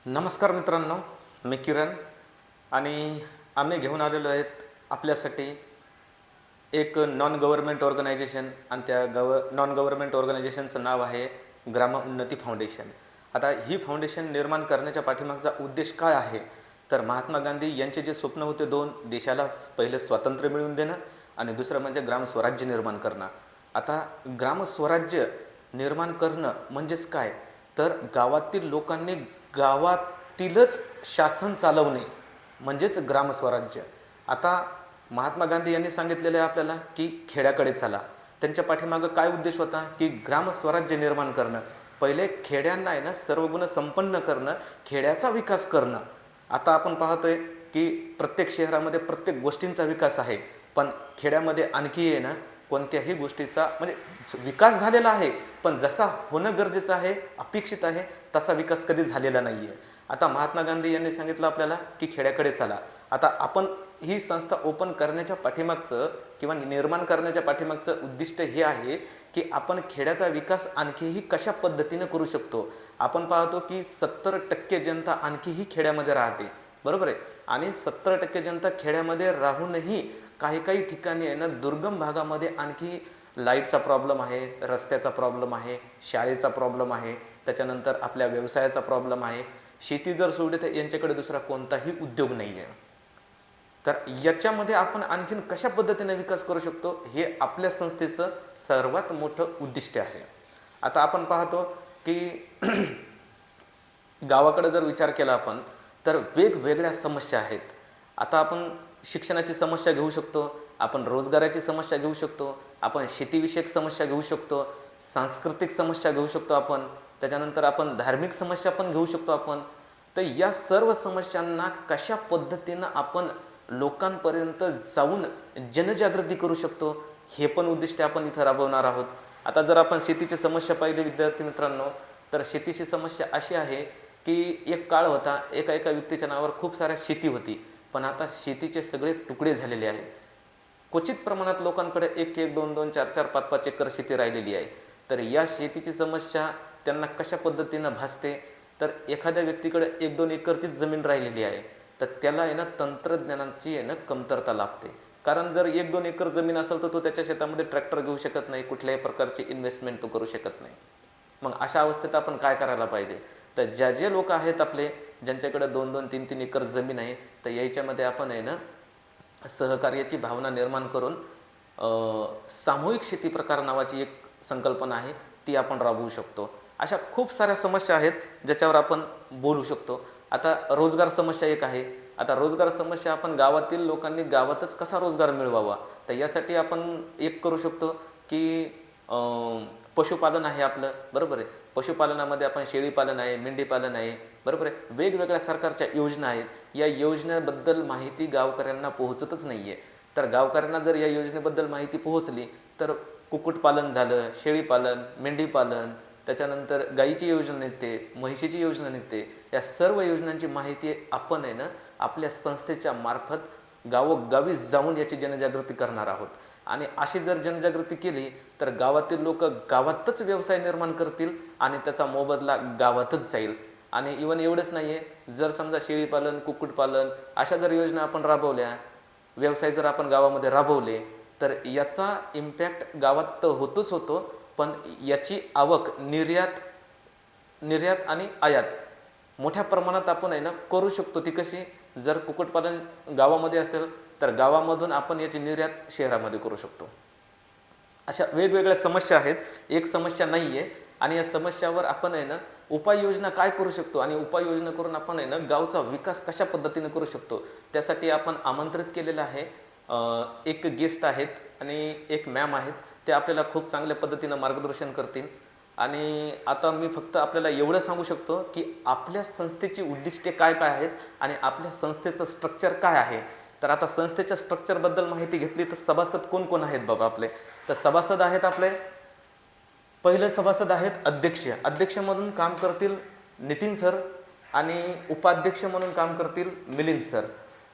नमस्कार मित्रांनो, मी किरण आणि आम्ही घेऊन आलेलो आहेत आपल्यासाठी एक नॉन गव्हर्नमेंट ऑर्गनायझेशन आणि त्या नॉन गव्हर्नमेंट ऑर्गनायझेशनचं नाव आहे ग्राम उन्नती फाउंडेशन. आता ही फाउंडेशन निर्माण करण्याच्या पाठीमागचा उद्देश काय आहे, तर महात्मा गांधी यांचे जे स्वप्न होते दोन, देशाला पहिले स्वातंत्र्य मिळवून देणं आणि दुसरं म्हणजे ग्रामस्वराज्य निर्माण करणं. आता ग्रामस्वराज्य निर्माण करणं म्हणजेच काय, तर गावातील लोकांनी गावातीलच शासन चालवणे म्हणजेच ग्रामस्वराज्य. आता महात्मा गांधी यांनी सांगितलेलं आहे आपल्याला की खेड्याकडे चला. त्यांच्या पाठीमागं काय उद्देश होता की ग्रामस्वराज्य निर्माण करणं, पहिले खेड्यांना आहे ना सर्वगुण संपन्न करणं, खेड्याचा विकास करणं. आता आपण पाहतोय की प्रत्येक शहरामध्ये प्रत्येक गोष्टींचा विकास आहे, पण खेड्यामध्ये आणखी आहे ना कोणत्याही गोष्टीचा म्हणजे विकास झालेला आहे, पण जसा होणं गरजेचं आहे, अपेक्षित आहे, तसा विकास कधी झालेला नाही आहे. आता महात्मा गांधी यांनी सांगितलं आपल्याला की खेड्याकडे चला. आता आपण ही संस्था ओपन करण्याच्या पाठीमागचं किंवा निर्माण करण्याच्या पाठीमागचं उद्दिष्ट हे आहे की आपण खेड्याचा विकास आणखीही कशा पद्धतीनं करू शकतो. आपण पाहतो की 70% जनता आणखीही खेड्यामध्ये राहते, बरोबर आहे, आणि 70% जनता खेड्यामध्ये राहूनही काही काही ठिकाणी आहे ना दुर्गम भागामध्ये आणखी लाईटचा प्रॉब्लेम आहे, रस्त्याचा प्रॉब्लेम आहे, शाळेचा प्रॉब्लेम आहे, त्याच्यानंतर आपल्या व्यवसायाचा प्रॉब्लेम आहे. शेती जर सोडली तर यांच्याकडे दुसरा कोणताही उद्योग नाही आहे. तर याच्यामध्ये आपण आणखीन कशा पद्धतीने विकास करू शकतो हे आपल्या संस्थेचं सर्वात मोठं उद्दिष्ट आहे. आता आपण पाहतो की गावाकडे जर विचार केला आपण तर वेगवेगळ्या समस्या आहेत. आता आपण शिक्षणाची समस्या घेऊ शकतो, आपण रोजगाराची समस्या घेऊ शकतो, आपण शेतीविषयक समस्या घेऊ शकतो, सांस्कृतिक समस्या घेऊ शकतो आपण, त्याच्यानंतर आपण धार्मिक समस्या पण घेऊ शकतो आपण. तर या सर्व समस्यांना कशा पद्धतीनं आपण लोकांपर्यंत जाऊन जनजागृती करू शिकतो हे पण उद्दिष्ट आपण इथं राबवणार आहोत. आता जर आपण शेतीची समस्या पाहिली विद्यार्थी मित्रांनो, तर शेतीची समस्या अशी आहे की एक काळ होता, एका एका व्यक्तीच्या नावावर खूप साऱ्या शेती होती, पण आता शेतीचे सगळे तुकडे झालेले आहेत. क्वचित प्रमाणात लोकांकडे 1-1, 2-2, 4-4, 5-5 एकर शेती राहिलेली आहे. तर या शेतीची समस्या त्यांना कशा पद्धतीनं भासते, तर एखाद्या व्यक्तीकडे 1-2 एकरचीच जमीन राहिलेली आहे, तर त्याला आहे ना तंत्रज्ञानाची आहे ना कमतरता लागते. कारण जर 1-2 एकर जमीन असेल तर तो त्याच्या शेतामध्ये ट्रॅक्टर घेऊ शकत नाही, कुठल्याही प्रकारची इन्व्हेस्टमेंट तो करू शकत नाही. मग अशा अवस्थेत आपण काय करायला पाहिजे, तर जे लोक आहेत आपले ज्यांच्याकडे 2-2, 3-3 एकर जमीन आहे, तर याच्यामध्ये आपण आहे ना सहकार्याची भावना निर्माण करून सामूहिक शेती प्रकार नावाची एक संकल्पना आहे, ती आपण राबवू शकतो. अशा खूप साऱ्या समस्या आहेत ज्याच्यावर आपण बोलू शकतो. आता रोजगार समस्या एक आहे. आता रोजगार समस्या आपण गावातील लोकांनी गावातच कसा रोजगार मिळवावा, तर यासाठी आपण एक करू शकतो की पशुपालन आहे आपलं, बरोबर आहे. पशुपालनामध्ये आपण शेळीपालन आहे, मेंढीपालन आहे, बरोबर आहे. वेगवेगळ्या सरकारच्या योजना आहेत. या योजनेबद्दल माहिती गावकऱ्यांना पोहोचतच नाही आहे. तर गावकऱ्यांना जर या योजनेबद्दल माहिती पोहोचली तर कुक्कुटपालन झालं, शेळीपालन, मेंढीपालन, त्याच्यानंतर गाईची योजना निघते, म्हशीची योजना निघते, या सर्व योजनांची माहिती आपण आहे ना आपल्या संस्थेच्या मार्फत गावोगावी जाऊन याची जनजागृती करणार आहोत. आणि अशी जर जनजागृती केली तर गावातील लोक गावातच व्यवसाय निर्माण करतील आणि त्याचा मोबदला गावातच जाईल. आणि इवन एवढंच नाही आहे, जर समजा शेळीपालन, कुक्कुटपालन अशा जर योजना आपण राबवल्या, व्यवसाय जर आपण गावामध्ये राबवले, तर याचा इम्पॅक्ट गावात तर होतोच होतो, पण याची आवक निर्यात आणि आयात मोठ्या प्रमाणात आपण आहे ना करू शकतो. ती कशी, जर कुक्कुटपालन गावामध्ये असेल तर गावामधून आपण याची निर्यात शहरामध्ये करू शकतो. अशा वेगवेगळ्या समस्या आहेत, एक समस्या नाही आहे. आणि या समस्यावर आपण आहे ना उपाययोजना काय करू शकतो आणि उपाययोजना करून आपण आहे ना गावचा विकास कशा पद्धतीने करू शकतो, त्यासाठी आपण आमंत्रित केलेलं आहे. एक गेस्ट आहेत आणि एक मॅम आहेत, ते आपल्याला खूप चांगल्या पद्धतीनं मार्गदर्शन करतील. आणि आता मी फक्त आपल्याला एवढं सांगू शकतो की आपल्या संस्थेची उद्दिष्टे काय काय आहेत आणि आपल्या संस्थेचं स्ट्रक्चर काय आहे. तर आता संस्थेच्या स्ट्रक्चरबद्दल माहिती घेतली तर सभासद कोण कोण आहेत बाबा आपले, तर सभासद आहेत आपले, पहिले सभासद आहेत अध्यक्ष. अध्यक्षमधून काम करतील नितीन सर आणि उपाध्यक्ष म्हणून काम करतील मिलिंद सर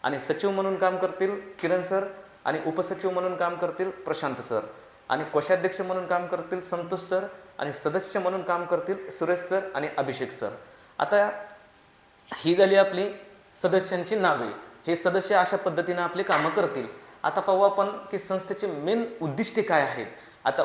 आणि सचिव म्हणून काम करतील किरण सर आणि उपसचिव म्हणून काम करतील प्रशांत सर आणि कोषाध्यक्ष म्हणून काम करतील संतोष सर आणि सदस्य म्हणून काम करतील सुरेश सर आणि अभिषेक सर. आता ही झाली आपली सदस्यांची नावे. हे सदस्य अशा पद्धतीने आपले कामं करतील. आता पाहू आपण की संस्थेचे मेन उद्दिष्टे काय आहेत. आता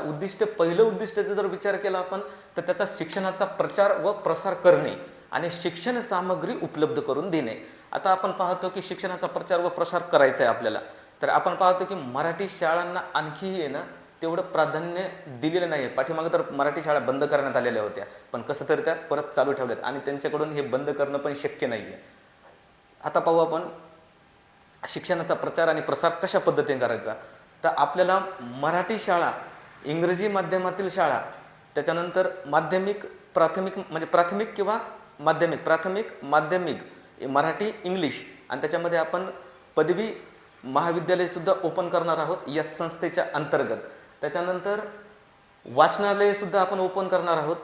पहिलं उद्दिष्टाचा जर विचार केला आपण तर त्याचा शिक्षणाचा प्रचार व प्रसार करणे आणि शिक्षण सामग्री उपलब्ध करून देणे. आता आपण पाहतो की शिक्षणाचा प्रचार व प्रसार करायचा आहे आपल्याला, तर आपण पाहतो की मराठी शाळांना आणखीही आहे ना तेवढं प्राधान्य दिलेलं नाही आहे. पाठीमागं तर मराठी शाळा बंद करण्यात आलेल्या होत्या, पण कसं तरी त्या परत चालू ठेवल्यात आणि त्यांच्याकडून हे बंद करणं पण शक्य नाही आहे. आता पाहू आपण शिक्षणाचा प्रचार आणि प्रसार कशा पद्धतीने करायचा. तर आपल्याला मराठी शाळा, इंग्रजी माध्यमातील शाळा, त्याच्यानंतर प्राथमिक किंवा माध्यमिक मराठी इंग्लिश, आणि त्याच्यामध्ये आपण पदवी महाविद्यालयसुद्धा ओपन करणार आहोत या संस्थेच्या अंतर्गत. त्याच्यानंतर वाचनालयसुद्धा आपण ओपन करणार आहोत,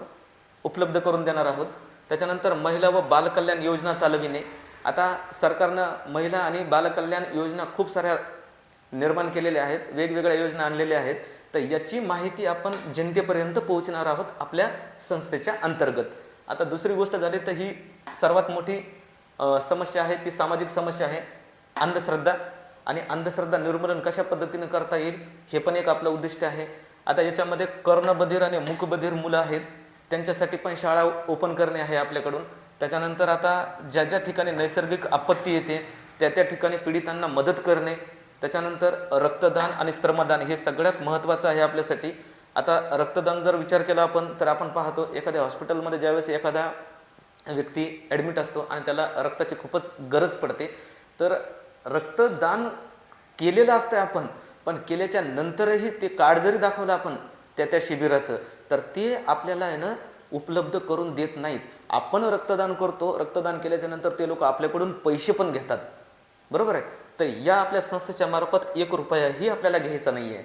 उपलब्ध करून देणार आहोत. त्याच्यानंतर महिला व बालकल्याण योजना चालविणे. आता सरकारनं महिला आणि बालकल्याण योजना खूप साऱ्या निर्माण केलेल्या आहेत, वेगवेगळ्या योजना आणलेल्या आहेत. तर याची माहिती आपण जनतेपर्यंत पोहोचणार आहोत आपल्या संस्थेच्या अंतर्गत. आता दुसरी गोष्ट झाली तर ही सर्वात मोठी समस्या आहे, ती सामाजिक समस्या आहे, अंधश्रद्धा. आणि अंधश्रद्धा निर्मूलन कशा पद्धतीने करता येईल हे पण एक आपलं उद्दिष्ट आहे. आता याच्यामध्ये कर्णबधिर आणि मूकबधिर मुलं आहेत, त्यांच्यासाठी पण शाळा ओपन करणे आहे आपल्याकडून. त्याच्यानंतर आता ज्या ज्या ठिकाणी नैसर्गिक आपत्ती येते त्या ठिकाणी पीडितांना मदत करणे. त्याच्यानंतर रक्तदान आणि श्रमदान हे सगळ्यात महत्त्वाचं आहे आपल्यासाठी. आता रक्तदान जर विचार केला आपण तर आपण पाहतो एखाद्या हॉस्पिटलमध्ये ज्यावेळेस एखादा व्यक्ती ॲडमिट असतो आणि त्याला रक्ताची खूपच गरज पडते, तर रक्तदान केलेलं असतं आपण, पण केल्याच्या नंतरही ते कार्ड जरी दाखवलं आपण त्या शिबिराचं, तर ते आपल्याला आहे ना उपलब्ध करून देत नाहीत. आपण रक्तदान करतो, रक्तदान केल्याच्या नंतर ते लोक आपल्याकडून पैसे पण घेतात, बरोबर आहे. तर या आपल्या संस्थेच्या मार्फत 1 रुपयाही आपल्याला घ्यायचा नाही आहे.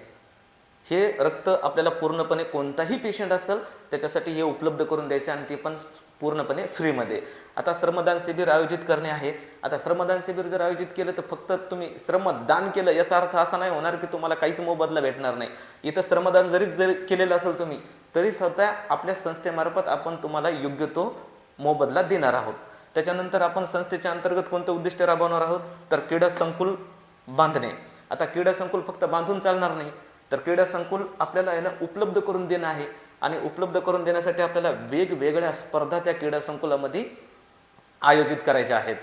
हे रक्त आपल्याला पूर्णपणे कोणताही पेशंट असेल त्याच्यासाठी हे उपलब्ध करून द्यायचे आणि ते पण पूर्णपणे फ्रीमध्ये. आता श्रमदान शिबिर आयोजित करणे आहे. आता श्रमदान शिबिर जर आयोजित केलं तर फक्त तुम्ही श्रमदान केलं याचा अर्थ असा नाही होणार की तुम्हाला काहीच मोबदला भेटणार नाही. इथं श्रमदान जरी केलेलं असेल तुम्ही तरी स्वतः आपल्या संस्थेमार्फत आपण तुम्हाला योग्य तो मोबदला देणार आहोत. त्याच्यानंतर आपण संस्थेच्या अंतर्गत कोणतं उद्दिष्ट राबवणार आहोत तर क्रीडा संकुल बांधणे. आता क्रीडा संकुल फक्त बांधून चालणार नाही, तर क्रीडा संकुल आपल्याला आहे ना उपलब्ध करून देणं आहे. आणि उपलब्ध करून देण्यासाठी आपल्याला वेगवेगळ्या स्पर्धा त्या क्रीडा संकुलामध्ये आयोजित करायच्या आहेत.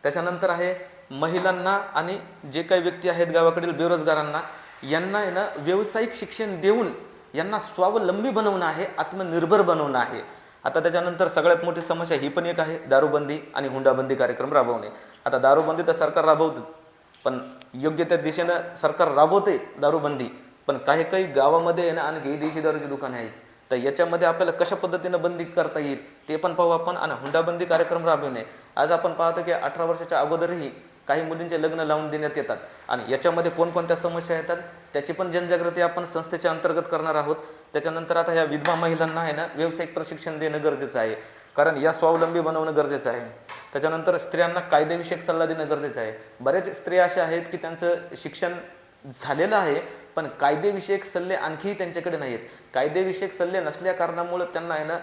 त्याच्यानंतर आहे महिलांना आणि जे काही व्यक्ती आहेत गावाकडील बेरोजगारांना, यांना आहे ना व्यावसायिक शिक्षण देऊन यांना स्वावलंबी बनवणं आहे, आत्मनिर्भर बनवणं आहे. आता त्याच्यानंतर सगळ्यात मोठी समस्या ही पण एक आहे, दारूबंदी आणि हुंडाबंदी कार्यक्रम राबवणे. आता दारूबंदी तर सरकार राबवतं, पण योग्य त्या दिशेनं सरकार राबवते दारूबंदी, पण काही गावामध्ये आहे ना आणखी देशी दारूची दुकाने आहेत. तर याच्यामध्ये आपल्याला कशा पद्धतीनं बंदी करता येईल ते पण पाहू आपण. आणि हुंडाबंदी कार्यक्रम राबवणे. आज आपण पाहतो की 18 वर्षाच्या अगोदरही काही मुलींचे लग्न लावून देण्यात येतात, आणि याच्यामध्ये कोणकोणत्या समस्या येतात त्याची पण जनजागृती आपण संस्थेच्या अंतर्गत करणार आहोत. त्याच्यानंतर आता ह्या विधवा महिलांना आहे ना व्यावसायिक प्रशिक्षण देणं गरजेचं आहे, कारण या स्वावलंबी बनवणं गरजेचं आहे. त्याच्यानंतर स्त्रियांना कायदेविषयक सल्ला देणं गरजेचं आहे. बरेच स्त्रिया अशा आहेत की त्यांचं शिक्षण झालेलं आहे पण कायदेविषयक सल्ले आणखीही त्यांच्याकडे नाही आहेत. कायदेविषयक सल्ले नसल्या कारणामुळे त्यांना आहे ना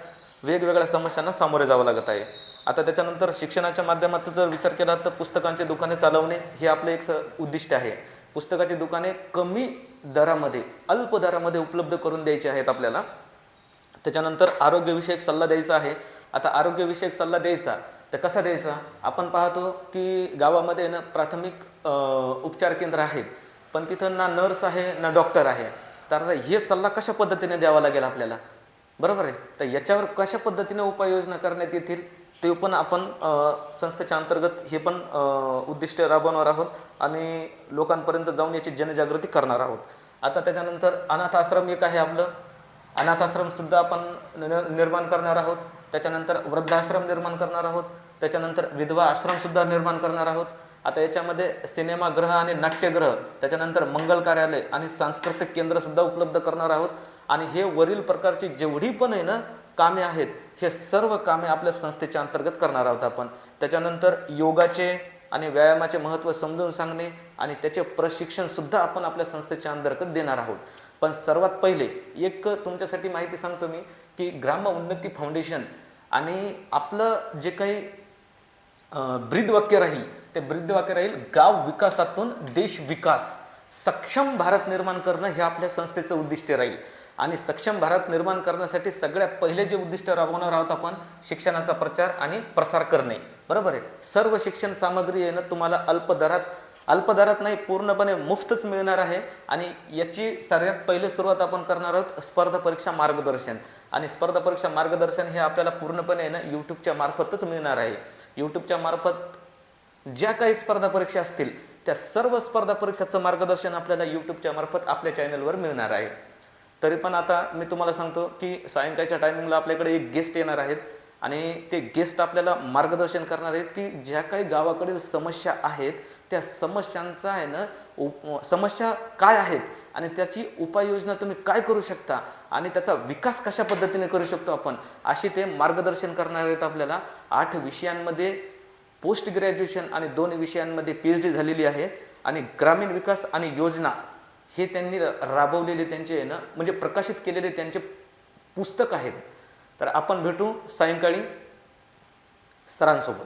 वेगवेगळ्या समस्यांना सामोरे जावं लागत आहे. आता त्याच्यानंतर शिक्षणाच्या माध्यमातून जर विचार केला तर पुस्तकांचे दुकाने चालवणे हे आपलं एक उद्दिष्ट आहे. पुस्तकाची दुकाने कमी दरामध्ये, अल्प दरामध्ये उपलब्ध करून द्यायची आहेत आपल्याला. त्याच्यानंतर आरोग्यविषयक सल्ला द्यायचा आहे. आता आरोग्यविषयक सल्ला द्यायचा तर कसा द्यायचा, आपण पाहतो की गावामध्ये ना प्राथमिक उपचार केंद्र आहेत, पण तिथं ना नर्स आहे ना डॉक्टर आहे. तर हे सल्ला कशा पद्धतीने द्यावा लागेल आपल्याला, बरोबर आहे. तर याच्यावर कशा पद्धतीने उपाययोजना करण्यात येतील ते पण आपण संस्थेच्या अंतर्गत हे पण उद्दिष्ट राबवणार आहोत आणि लोकांपर्यंत जाऊन याची जनजागृती करणार आहोत. आता त्याच्यानंतर अनाथ आश्रम एक आहे आपलं, अनाथ आश्रमसुद्धा आपण निर्माण करणार आहोत. त्याच्यानंतर वृद्धाश्रम निर्माण करणार आहोत. त्याच्यानंतर विधवा आश्रमसुद्धा निर्माण करणार आहोत. आता याच्यामध्ये सिनेमागृह आणि नाट्यगृह, त्याच्यानंतर मंगल कार्यालय आणि सांस्कृतिक केंद्रसुद्धा उपलब्ध करणार आहोत. आणि हे वरील प्रकारची जेवढी पण आहे ना कामे आहेत हे सर्व कामे आपल्या संस्थेच्या अंतर्गत करणार आहोत आपण. त्याच्यानंतर योगाचे आणि व्यायामाचे महत्त्व समजून सांगणे आणि त्याचे प्रशिक्षणसुद्धा आपण आपल्या संस्थेच्या अंतर्गत देणार आहोत. पण सर्वात पहिले एक तुमच्यासाठी माहिती सांगतो मी की ग्राम उन्नती फाउंडेशन आणि आपलं जे काही ब्रीद वाक्य राहील, ते ब्रीद वाक्य राहील, गाव विकासातून देश विकास, सक्षम भारत निर्माण करणं हे आपल्या संस्थेचं उद्दिष्ट राहील. आणि सक्षम भारत निर्माण करण्यासाठी सगळ्यात पहिले जे उद्दिष्ट राबवणार आहोत आपण, शिक्षणाचा प्रचार आणि प्रसार करणे. बरोबर आहे. सर्व शिक्षण सामग्री आहे ना तुम्हाला अल्पदरात नाही, पूर्णपणे मुफ्तच मिळणार आहे. आणि याची सगळ्यात पहिले सुरुवात आपण करणार आहोत स्पर्धा परीक्षा मार्गदर्शन. आणि स्पर्धा परीक्षा मार्गदर्शन हे आपल्याला पूर्णपणे ना यूट्यूबच्या मार्फतच मिळणार आहे. यूट्यूबच्या मार्फत ज्या काही स्पर्धा परीक्षा असतील त्या सर्व स्पर्धा परीक्षाचं मार्गदर्शन आपल्याला यूट्यूबच्या मार्फत आपल्या चॅनलवर मिळणार आहे. तरी पण आता मी तुम्हाला सांगतो की सायंकाळच्या टायमिंगला आपल्याकडे एक गेस्ट येणार आहेत आणि ते गेस्ट आपल्याला मार्गदर्शन करणार आहेत की ज्या काही गावाकडील समस्या आहेत त्या समस्यांचा आहे ना समस्या काय आहेत आणि त्याची उपाययोजना तुम्ही काय करू शकता आणि त्याचा विकास कशा पद्धतीने करू शकतो आपण, अशी ते मार्गदर्शन करणार आहेत. आपल्याला 8 विषयांमध्ये पोस्ट ग्रॅज्युएशन आणि 2 विषयांमध्ये PhD झालेली आहे. आणि ग्रामीण विकास आणि योजना हे त्यांनी राबवलेले त्यांचे ना म्हणजे प्रकाशित केलेले त्यांचे पुस्तक आहेत. तर आपण भेटू सायंकाळी सरांसोबत.